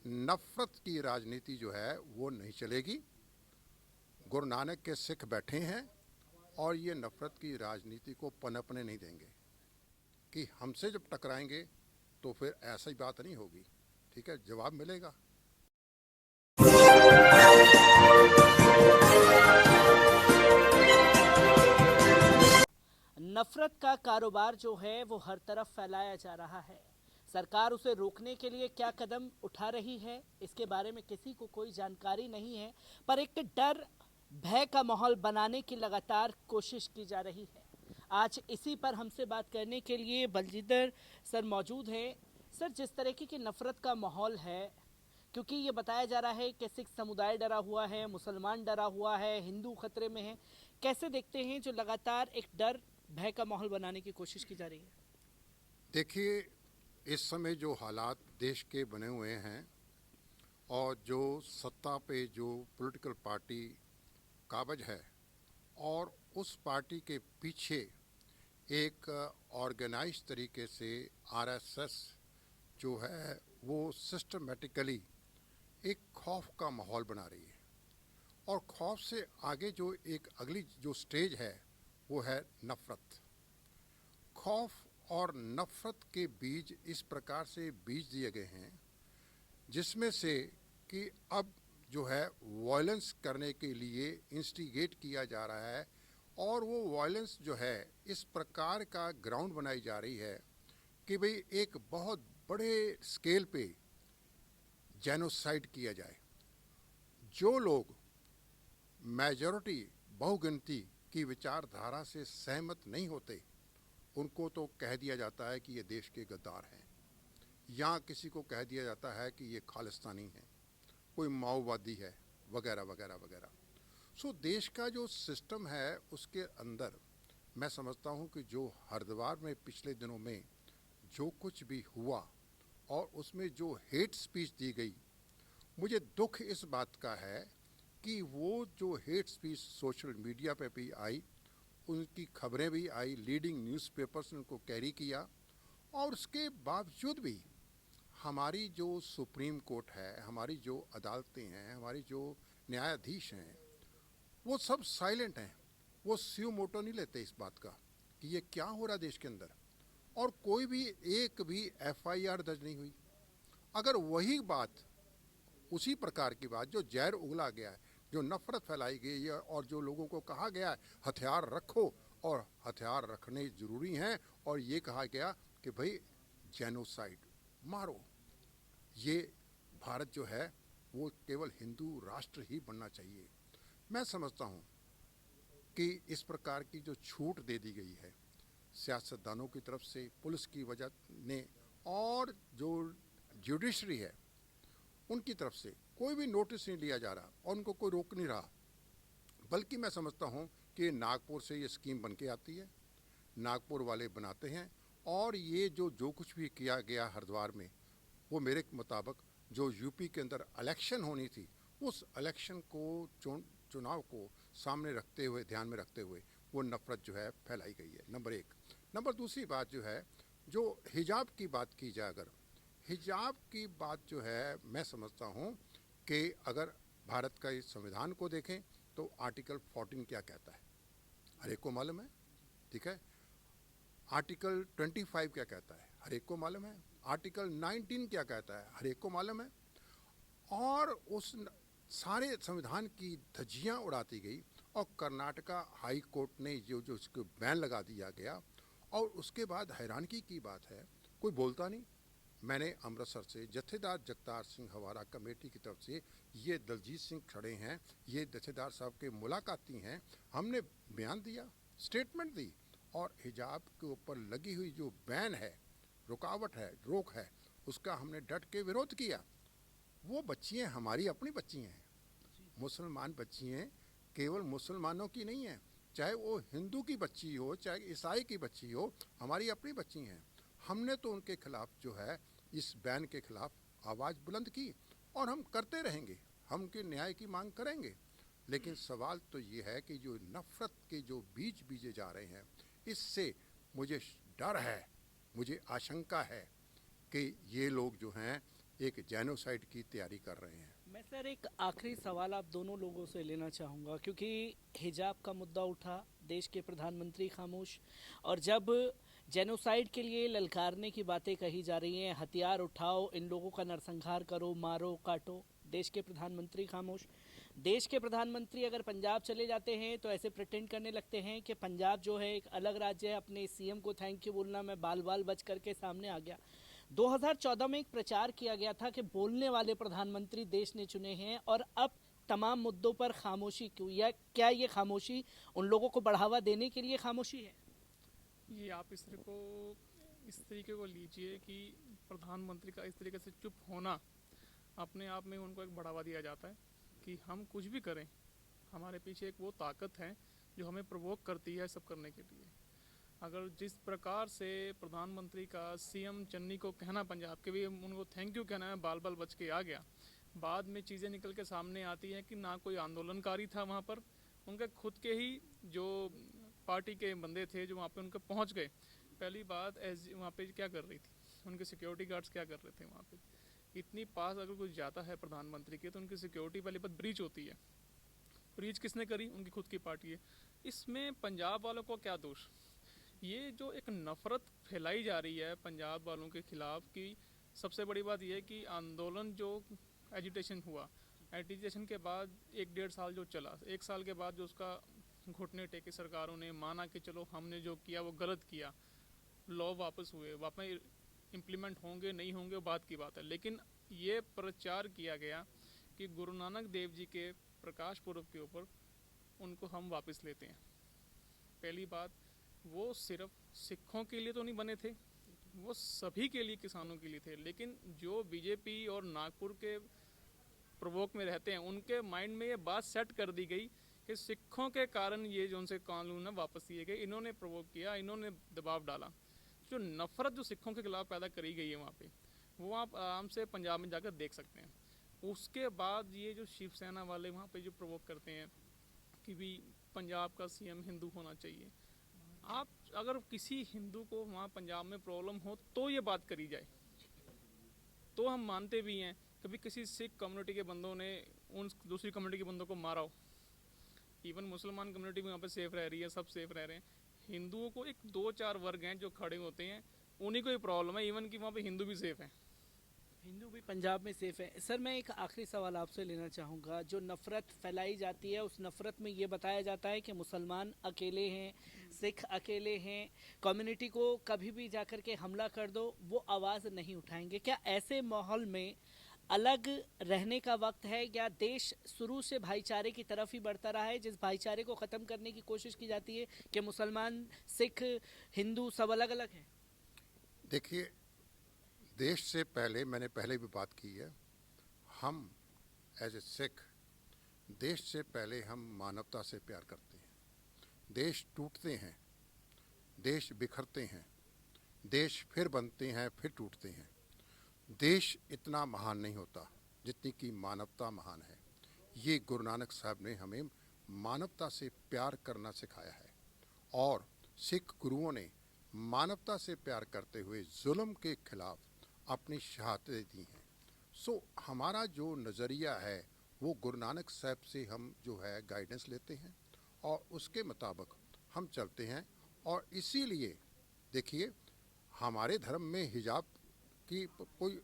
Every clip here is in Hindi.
नफ़रत की राजनीति जो है वो नहीं चलेगी। गुरु नानक के सिख बैठे हैं और ये नफ़रत की राजनीति को पनपने नहीं देंगे कि हमसे जब टकराएंगे तो फिर ऐसी बात नहीं होगी। ठीक है, जवाब मिलेगा। नफरत का कारोबार जो है वो हर तरफ फैलाया जा रहा है। सरकार उसे रोकने के लिए क्या कदम उठा रही है इसके बारे में किसी को कोई जानकारी नहीं है, पर एक डर भय का माहौल बनाने की लगातार कोशिश की जा रही है। आज इसी पर हमसे बात करने के लिए बलजिंदर सर मौजूद हैं। सर, जिस तरीके की नफरत का माहौल है, क्योंकि ये बताया जा रहा है कि सिख समुदाय डरा हुआ है, मुसलमान डरा हुआ है, हिंदू खतरे में है, कैसे देखते हैं जो लगातार एक डर भय का माहौल बनाने की कोशिश की जा रही है? देखिए, इस समय जो हालात देश के बने हुए हैं और जो सत्ता पे जो पॉलिटिकल पार्टी काबिज है और उस पार्टी के पीछे एक ऑर्गेनाइज तरीके से आरएसएस जो है वो सिस्टमेटिकली एक खौफ का माहौल बना रही है। और खौफ से आगे जो एक अगली जो स्टेज है वो है नफ़रत। खौफ और नफ़रत के बीज इस प्रकार से बीज दिए गए हैं जिसमें से कि अब जो है वायलेंस करने के लिए इंस्टिगेट किया जा रहा है और वो वायलेंस जो है इस प्रकार का ग्राउंड बनाई जा रही है कि भाई एक बहुत बड़े स्केल पे जेनोसाइड किया जाए। जो लोग मेजॉरिटी बहुगिनती की विचारधारा से सहमत नहीं होते उनको तो कह दिया जाता है कि ये देश के गद्दार हैं, या किसी को कह दिया जाता है कि ये खालिस्तानी हैं, कोई माओवादी है, वगैरह वगैरह वगैरह। सो देश का जो सिस्टम है उसके अंदर मैं समझता हूँ कि जो हरिद्वार में पिछले दिनों में जो कुछ भी हुआ और उसमें जो हेट स्पीच दी गई, मुझे दुख इस बात का है कि वो जो हेट स्पीच सोशल मीडिया पे भी आई, उनकी खबरें भी आई, लीडिंग न्यूज़पेपर्स ने उनको कैरी किया, और उसके बावजूद भी हमारी जो सुप्रीम कोर्ट है, हमारी जो अदालतें हैं, हमारी जो न्यायाधीश हैं, वो सब साइलेंट हैं। वो स्यू मोटो नहीं लेते इस बात का कि ये क्या हो रहा है देश के अंदर, और कोई भी एक भी एफआईआर दर्ज नहीं हुई। अगर वही बात, उसी प्रकार की बात जो जहर उगला गया है, जो नफ़रत फैलाई गई है और जो लोगों को कहा गया है हथियार रखो और हथियार रखने ज़रूरी हैं, और ये कहा गया कि भाई जेनोसाइड मारो, ये भारत जो है वो केवल हिंदू राष्ट्र ही बनना चाहिए। मैं समझता हूँ कि इस प्रकार की जो छूट दे दी गई है सियासतदानों की तरफ से, पुलिस की वजह ने, और जो जुडिशरी है उनकी तरफ से कोई भी नोटिस नहीं लिया जा रहा और उनको कोई रोक नहीं रहा। बल्कि मैं समझता हूँ कि नागपुर से ये स्कीम बन के आती है, नागपुर वाले बनाते हैं, और ये जो कुछ भी किया गया हरिद्वार में, वो मेरे मुताबिक जो यूपी के अंदर इलेक्शन होनी थी उस इलेक्शन को चुनाव को सामने रखते हुए, ध्यान में रखते हुए वो नफ़रत जो है फैलाई गई है। नंबर एक। नंबर दूसरी बात जो है, जो हिजाब की बात की जाए, अगर हिजाब की बात जो है, मैं समझता हूँ कि अगर भारत का इस संविधान को देखें तो आर्टिकल 14 क्या कहता है हर एक को मालूम है। ठीक है, आर्टिकल 25 क्या कहता है हर एक को मालूम है, आर्टिकल 19 क्या कहता है हर एक को मालूम है। और उस सारे संविधान की धज्जियाँ उड़ाती गई और कर्नाटका हाई कोर्ट ने जो इसको बैन लगा दिया गया, और उसके बाद हैरानगी की बात है कोई बोलता नहीं। मैंने अमृतसर से जत्थेदार जगतार सिंह हवारा कमेटी की तरफ से, ये दलजीत सिंह खड़े हैं, ये जत्थेदार साहब के मुलाकाती हैं, हमने बयान दिया, स्टेटमेंट दी, और हिजाब के ऊपर लगी हुई जो बैन है, रुकावट है, रोक है, उसका हमने डट के विरोध किया। वो बच्चियाँ हमारी अपनी बच्ची हैं, मुसलमान बच्ची हैं, केवल मुसलमानों की नहीं है, चाहे वो हिंदू की बच्ची हो चाहे ईसाई की बच्ची हो, हमारी अपनी बच्ची हैं। हमने तो उनके खिलाफ जो है इस बैन के खिलाफ आवाज़ बुलंद की, और हम करते रहेंगे, हम उनके न्याय की मांग करेंगे। लेकिन सवाल तो ये है कि जो नफ़रत के जो बीज बीजे जा रहे हैं, इससे मुझे डर है, मुझे आशंका है कि ये लोग जो हैं एक जेनोसाइड की तैयारी कर रहे हैं। मैं सर एक आखिरी सवाल आप दोनों लोगों से लेना चाहूँगा, क्योंकि हिजाब का मुद्दा उठा, देश के प्रधानमंत्री खामोश, और जब जेनोसाइड के लिए ललकारने की बातें कही जा रही हैं, हथियार उठाओ, इन लोगों का नरसंहार करो, मारो काटो, देश के प्रधानमंत्री खामोश। देश के प्रधानमंत्री अगर पंजाब चले जाते हैं तो ऐसे प्रिटेंड करने लगते हैं कि पंजाब जो है एक अलग राज्य है, अपने सीएम को थैंक यू बोलना मैं बाल बाल बच करके सामने आ गया। 2014 में एक प्रचार किया गया था कि बोलने वाले प्रधानमंत्री देश ने चुने हैं, और अब तमाम मुद्दों पर खामोशी क्यों, या क्या ये खामोशी उन लोगों को बढ़ावा देने के लिए खामोशी है? ये आप इस तरीके को लीजिए कि प्रधानमंत्री का इस तरीके से चुप होना अपने आप में उनको एक बढ़ावा दिया जाता है कि हम कुछ भी करें, हमारे पीछे एक वो ताकत है जो हमें प्रवोक करती है सब करने के लिए। अगर जिस प्रकार से प्रधानमंत्री का सीएम चन्नी को कहना, पंजाब के भी उनको थैंक यू कहना है, बाल बाल बच के आ गया, बाद में चीज़ें निकल के सामने आती हैं कि ना कोई आंदोलनकारी था वहाँ पर, उनके खुद के ही जो पार्टी के बंदे थे जो वहाँ पे उनके पहुँच गए। पहली बात वहाँ पे क्या कर रही थी, उनके सिक्योरिटी गार्ड्स क्या कर रहे थे वहाँ पे? इतनी पास अगर कुछ जाता है प्रधानमंत्री के तो उनकी सिक्योरिटी पहली बात ब्रीच होती है। ब्रीच किसने करी? उनकी खुद की पार्टी है। इसमें पंजाब वालों को क्या दोष? ये जो एक नफ़रत फैलाई जा रही है पंजाब वालों के खिलाफ की, सबसे बड़ी बात यह है कि आंदोलन जो एजिटेशन हुआ, एजिटेशन के बाद 1-1.5 साल जो चला, 1 साल के बाद जो उसका घुटने टेके सरकारों ने, माना कि चलो हमने जो किया वो गलत किया, लॉ वापस हुए, वापस इम्प्लीमेंट होंगे नहीं होंगे वो बात की बात है, लेकिन ये प्रचार किया गया कि गुरु नानक देव जी के प्रकाश पुरब के ऊपर उनको हम वापस लेते हैं। पहली बात, वो सिर्फ सिखों के लिए तो नहीं बने थे, वो सभी के लिए, किसानों के लिए थे, लेकिन जो बीजेपी और नागपुर के प्रवोक में रहते हैं उनके माइंड में ये बात सेट कर दी गई कि सिखों के कारण ये जो उनसे कानून है वापस लिए गए, इन्होंने प्रवोक किया, इन्होंने दबाव डाला। जो नफ़रत जो सिखों के खिलाफ पैदा करी गई है वहाँ पे, वो आप आराम से पंजाब में जाकर देख सकते हैं। उसके बाद ये जो शिवसेना वाले वहाँ पे जो प्रवोक करते हैं कि भी पंजाब का सीएम हिंदू होना चाहिए, आप अगर किसी हिंदू को वहाँ पंजाब में प्रॉब्लम हो तो ये बात करी जाए, तो हम मानते भी हैं। कभी किसी सिख कम्युनिटी के बंदों ने उन दूसरी कम्युनिटी के बंदों को मारा हो, इवन मुसलमान कम्युनिटी भी वहाँ पे सेफ रह रही है, सब सेफ रह रहे हैं। हिंदुओं को एक 2-4 वर्ग हैं जो खड़े होते हैं, उन्हीं को ही प्रॉब्लम है, इवन कि वहाँ पे हिंदू भी सेफ हैं। हिंदू भी पंजाब में सेफ है। सर मैं एक आखिरी सवाल आपसे लेना चाहूँगा, जो नफ़रत फैलाई जाती है उस नफ़रत में ये बताया जाता है कि मुसलमान अकेले हैं, सिख अकेले हैं, कम्युनिटी को कभी भी जाकर के हमला कर दो वो आवाज़ नहीं उठाएंगे। क्या ऐसे माहौल में अलग रहने का वक्त है, या देश शुरू से भाईचारे की तरफ ही बढ़ता रहा है, जिस भाईचारे को ख़त्म करने की कोशिश की जाती है कि मुसलमान सिख हिंदू सब अलग अलग हैं? देखिए, देश से पहले, मैंने पहले भी बात की है, हम एज ए सिख देश से पहले हम मानवता से प्यार करते हैं। देश टूटते हैं, देश बिखरते हैं, देश फिर बनते हैं, फिर टूटते हैं। देश इतना महान नहीं होता जितनी कि मानवता महान है। ये गुरु नानक साहब ने हमें मानवता से प्यार करना सिखाया है, और सिख गुरुओं ने मानवता से प्यार करते हुए जुल्म के खिलाफ अपनी शहादतें दी हैं। सो हमारा जो नज़रिया है वो गुरु नानक साहब से हम जो है गाइडेंस लेते हैं और उसके मुताबिक हम चलते हैं। और इसीलिए देखिए, हमारे धर्म में हिजाब की कोई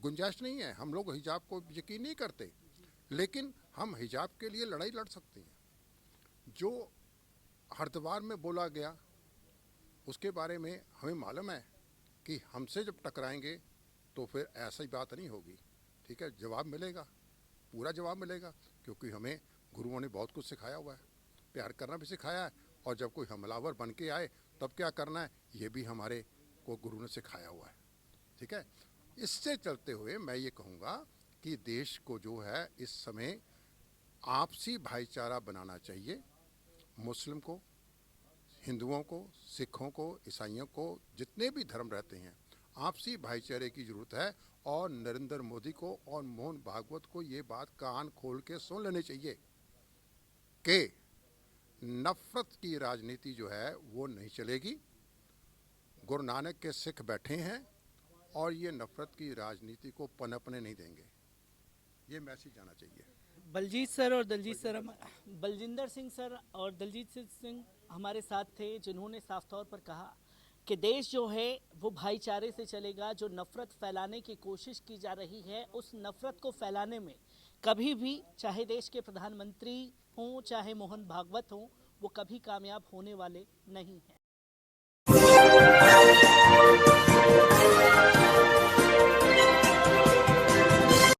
गुंजाइश नहीं है, हम लोग हिजाब को यकीन नहीं करते, लेकिन हम हिजाब के लिए लड़ाई लड़ सकते हैं। जो हरिद्वार में बोला गया उसके बारे में हमें मालूम है कि हमसे जब टकराएंगे तो फिर ऐसी बात नहीं होगी, ठीक है, जवाब मिलेगा, पूरा जवाब मिलेगा, क्योंकि हमें गुरुओं ने बहुत कुछ सिखाया हुआ है, प्यार करना भी सिखाया है, और जब कोई हमलावर बन के आए तब क्या करना है ये भी हमारे को गुरु ने सिखाया हुआ है, ठीक है। इससे चलते हुए मैं ये कहूँगा कि देश को जो है इस समय आपसी भाईचारा बनाना चाहिए। मुस्लिम को, हिंदुओं को, सिखों को, ईसाइयों को, जितने भी धर्म रहते हैं, आपसी भाईचारे की ज़रूरत है। और नरेंद्र मोदी को और मोहन भागवत को ये बात कान खोल के सुन लेनी चाहिए कि नफ़रत की राजनीति जो है वो नहीं चलेगी। गुरु नानक के सिख बैठे हैं और ये नफरत की राजनीति को पनपने नहीं देंगे। ये मैसेज आना चाहिए। बलजीत सर और दलजीत सर बलजिंदर सिंह सर और दलजीत सिंह हमारे साथ थे, जिन्होंने साफ तौर पर कहा कि देश जो है वो भाईचारे से चलेगा। जो नफरत फैलाने की कोशिश की जा रही है, उस नफरत को फैलाने में कभी भी, चाहे देश के प्रधानमंत्री हों चाहे मोहन भागवत हों, वो कभी कामयाब होने वाले नहीं हैं।